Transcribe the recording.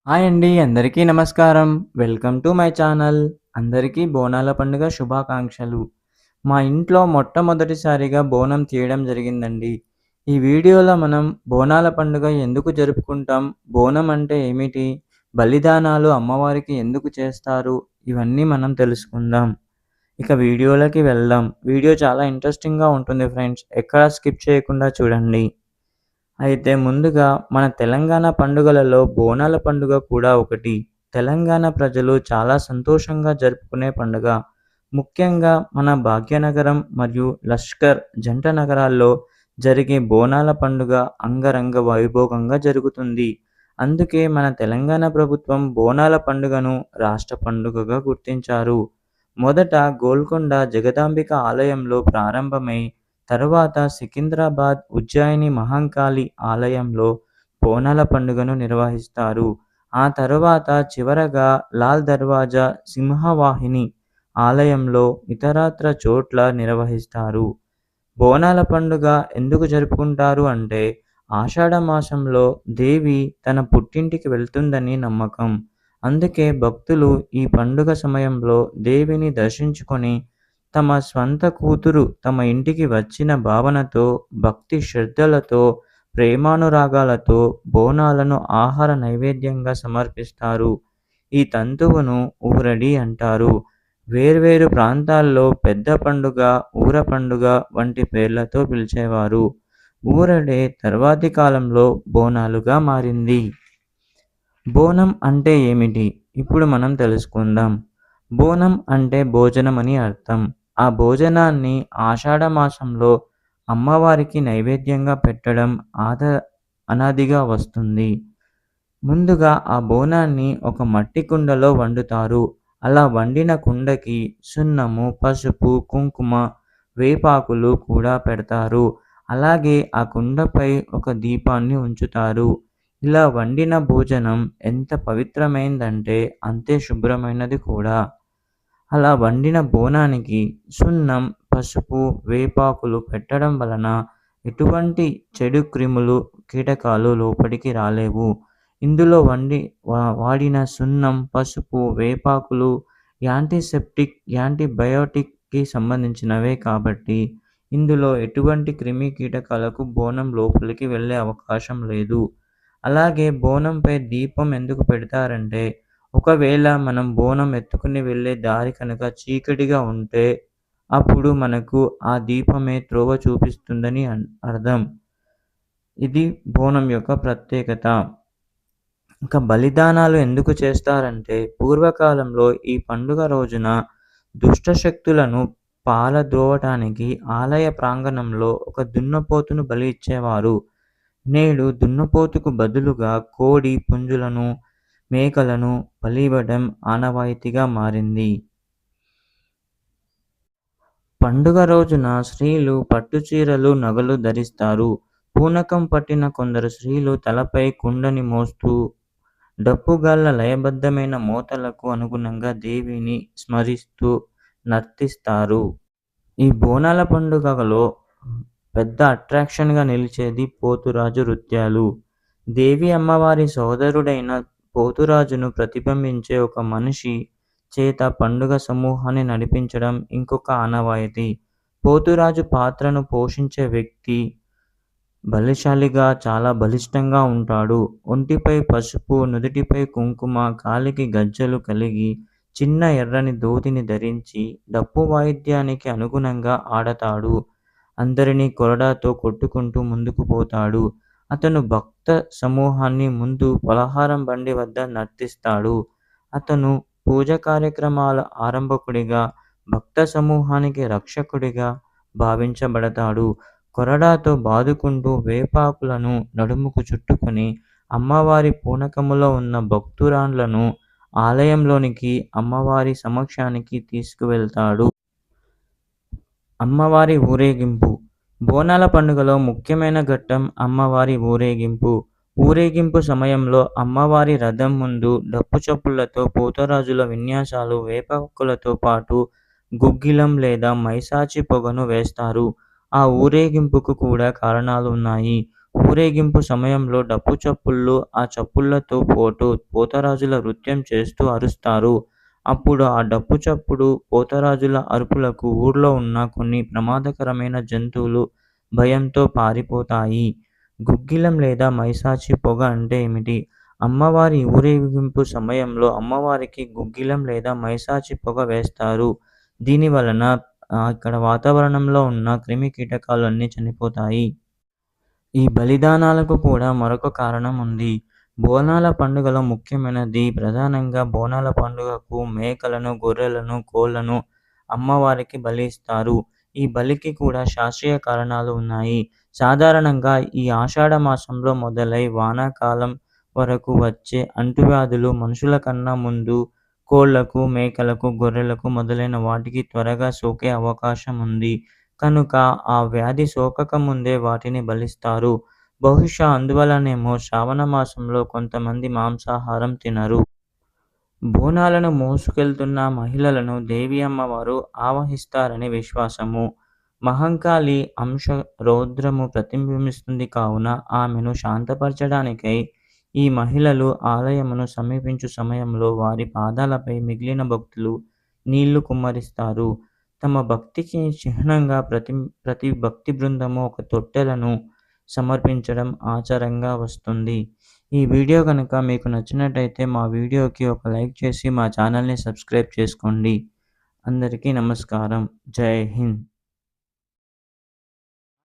Hi అండి. అందరికీ నమస్కారం. Welcome to my channel. అందరికీ బోనాల పండుగ శుభాకాంక్షలు. మా ఇంట్లో మొట్టమొదటిసారిగా బోనం తీయడం జరిగిందండి. ఈ వీడియోలో మనం బోనాల పండుగ ఎందుకు జరుపుకుంటాం? బోనం అంటే ఏమిటి? బలిదానాలు అమ్మవారికి ఎందుకు చేస్తారు? ఇవన్నీ మనం తెలుసుకుందాం. ఇక వీడియోలోకి వెళ్దాం. వీడియో చాలా ఇంట్రెస్టింగ్‌గా ఉంటుంది ఫ్రెండ్స్. ఎక్కడా స్కిప్ చేయకుండా చూడండి. అయితే ముందుగా మన తెలంగాణ పండుగలలో బోనాల పండుగ కూడా ఒకటి. తెలంగాణ ప్రజలు చాలా సంతోషంగా జరుపుకునే పండుగ. ముఖ్యంగా మన భాగ్యనగరం మరియు లష్కర్ జంట నగరాల్లో జరిగే బోనాల పండుగ అంగరంగ వైభోగంగా జరుగుతుంది. అందుకే మన తెలంగాణ ప్రభుత్వం బోనాల పండుగను రాష్ట్ర పండుగగా గుర్తించారు. మొదట గోల్కొండ జగదాంబిక ఆలయంలో ప్రారంభమై తరువాత సికింద్రాబాద్, ఉజ్జయిని మహంకాళి ఆలయంలో బోనాల పండుగను నిర్వహిస్తారు. ఆ తరువాత చివరగా లాల్ దర్వాజా, సింహవాహిని ఆలయంలో ఇతరత్ర చోట్ల నిర్వహిస్తారు. బోనాల పండుగ ఎందుకు జరుపుకుంటారు అంటే, ఆషాఢ మాసంలో దేవి తన పుట్టింటికి వెళ్తుందని నమ్మకం. అందుకే భక్తులు ఈ పండుగ సమయంలో దేవిని దర్శించుకొని తమ స్వంత కూతురు తమ ఇంటికి వచ్చిన భావనతో, భక్తి శ్రద్ధలతో, ప్రేమానురాగాలతో బోనాలను ఆహార నైవేద్యంగా సమర్పిస్తారు. ఈ తంతువును ఊరడి అంటారు. వేర్వేరు ప్రాంతాల్లో పెద్ద పండుగ, ఊర పండుగ వంటి పేర్లతో పిలిచేవారు. ఊరడే తర్వాతి కాలంలో బోనాలుగా మారింది. బోనం అంటే ఏమిటి? ఇప్పుడు మనం తెలుసుకుందాం. బోనం అంటే భోజనం అని అర్థం. ఆ భోజనాన్ని ఆషాఢ మాసంలో అమ్మవారికి నైవేద్యంగా పెట్టడం అనాదిగా వస్తుంది. ముందుగా ఆ బోనాన్ని ఒక మట్టి కుండలో వండుతారు. అలా వండిన కుండకి సున్నము, పసుపు, కుంకుమ, వేపాకులు కూడా పెడతారు. అలాగే ఆ కుండపై ఒక దీపాన్ని ఉంచుతారు. ఇలా వండిన భోజనం ఎంత పవిత్రమైందంటే అంతే శుభ్రమైనది కూడా. అలా వండిన బోనానికి సున్నం, పసుపు, వేపాకులు పెట్టడం వలన ఎటువంటి చెడు క్రిములు, కీటకాలు లోపలికి రాలేవు. ఇందులో వాడిన సున్నం, పసుపు, వేపాకులు యాంటీసెప్టిక్, యాంటీబయోటిక్‌కి సంబంధించినవే కాబట్టి ఇందులో ఎటువంటి క్రిమి కీటకాలకు బోనం లోపలికి వెళ్ళే అవకాశం లేదు. అలాగే బోనంపై దీపం ఎందుకు పెడతారంటే, ఒకవేళ మనం బోనం ఎత్తుకుని వెళ్ళే దారి కనుక చీకటిగా ఉంటే, అప్పుడు మనకు ఆ దీపమే త్రోవ చూపిస్తుందని అర్థం. ఇది బోనం యొక్క ప్రత్యేకత. ఇంకా బలిదానాలు ఎందుకు చేస్తారంటే, పూర్వకాలంలో ఈ పండుగ రోజున దుష్ట శక్తులను పారద్రోలటానికి ఆలయ ప్రాంగణంలో ఒక దున్నపోతును బలి ఇచ్చేవారు. నేడు దున్నపోతుకు బదులుగా కోడి పుంజులను, మేకలను బలి ఇవ్వడం ఆనవాయితీగా మారింది. పండుగ రోజున స్త్రీలు పట్టుచీరలు, నగలు ధరిస్తారు. పూనకం పట్టిన కొందరు స్త్రీలు తలపై కుండని మోస్తూ డప్పుగాళ్ళ లయబద్ధమైన మోతలకు అనుగుణంగా దేవిని స్మరిస్తూ నర్తిస్తారు. ఈ బోనాల పండుగలో పెద్ద అట్రాక్షన్‌గా నిలిచేది పోతురాజు నృత్యాలు. దేవి అమ్మవారి సోదరుడైన పోతురాజును ప్రతిబింబించే ఒక మనిషి చేత పండుగ సమూహాన్ని నడిపించడం ఇంకొక ఆనవాయితీ. పోతురాజు పాత్రను పోషించే వ్యక్తి బలశాలిగా, చాలా బలిష్టంగా ఉంటాడు. ఒంటిపై పసుపు, నుదిటిపై కుంకుమ, కాలికి గజ్జెలు కలిగి, చిన్న ఎర్రని ధోతిని ధరించి, డప్పు వాయిద్యానికి అనుగుణంగా ఆడతాడు. అందరినీ కొరడాతో కొట్టుకుంటూ ముందుకు పోతాడు. అతను భక్త సమూహాన్ని ముందు పలహారం బండి వద్ద నర్తిస్తాడు. అతను పూజ కార్యక్రమాల ఆరంభకుడిగా, భక్త సమూహానికి రక్షకుడిగా భావించబడతాడు. కొరడాతో బాదుకుంటూ వేపాకులను నడుముకు చుట్టుకొని అమ్మవారి పూనకములో ఉన్న భక్తురాండ్లను ఆలయంలోనికి అమ్మవారి సమక్షానికి తీసుకువెళ్తాడు. అమ్మవారి ఊరేగింపు. బోనాల పండుగలో ముఖ్యమైన ఘట్టం అమ్మవారి ఊరేగింపు. ఊరేగింపు సమయంలో అమ్మవారి రథం ముందు డప్పు చప్పుళ్లతో పోతరాజుల విన్యాసాలు, వేపాకులతో పాటు గుగ్గిలం లేదా మైసాచి పొగను వేస్తారు. ఆ ఊరేగింపుకు కూడా కారణాలు ఉన్నాయి. ఊరేగింపు సమయంలో డప్పు చప్పుళ్ళు, ఆ చప్పుళ్ళతో పోతరాజుల నృత్యం చేస్తూ అరుస్తారు. అప్పుడు ఆ డప్పు చప్పుడు, పోతరాజుల అరుపులకు ఊర్లో ఉన్న కొన్ని ప్రమాదకరమైన జంతువులు భయంతో పారిపోతాయి. గుగ్గిలం లేదా మైసాచి పొగ అంటే ఏమిటి? అమ్మవారి ఊరేగింపు సమయంలో అమ్మవారికి గుగ్గిలం లేదా మైసాచి పొగ వేస్తారు. దీని వలన ఇక్కడ వాతావరణంలో ఉన్న క్రిమి కీటకాలు అన్నీ చనిపోతాయి. ఈ బలిదానాలకు కూడా మరొక కారణం ఉంది. బోనాల పండుగలో ముఖ్యమైనది ప్రధానంగా బోనాల పండుగకు మేకలను, గొర్రెలను, కోళ్లను అమ్మవారికి బలి ఇస్తారు. ఈ బలికి కూడా శాస్త్రీయ కారణాలు ఉన్నాయి. సాధారణంగా ఈ ఆషాఢ మాసంలో మొదలై వానాకాలం వరకు వచ్చే అంటువ్యాధులు మనుషుల కన్నా ముందు కోళ్లకు, మేకలకు, గొర్రెలకు మొదలైన వాటికి త్వరగా సోకే అవకాశం ఉంది. కనుక ఆ వ్యాధి సోకక ముందే వాటిని బలిస్తారు. బహుశా అందువల్లనేమో శ్రావణ మాసంలో కొంతమంది మాంసాహారం తినరు. బోనాలను మోసుకెళ్తున్న మహిళలను దేవి అమ్మవారు ఆవహిస్తారని విశ్వాసము. మహంకాళి అంశ రౌద్రము ప్రతిబింబిస్తుంది కావున ఆమెను శాంతపరచడానికై ఈ మహిళలు ఆలయమును సమీపించు సమయంలో వారి పాదాలపై మిగిలిన భక్తులు నీళ్లు కుమ్మరిస్తారు. తమ భక్తికి చిహ్నంగా ప్రతి భక్తి బృందము ఒక తొట్టెలను సమర్పించడం ఆచారంగా వస్తుంది. ఈ వీడియో కనుక మీకు నచ్చినట్టయితే మా వీడియోకి ఒక లైక్ చేసి మా ఛానల్ని సబ్స్క్రైబ్ చేసుకోండి. అందరికీ నమస్కారం. జై హింద్.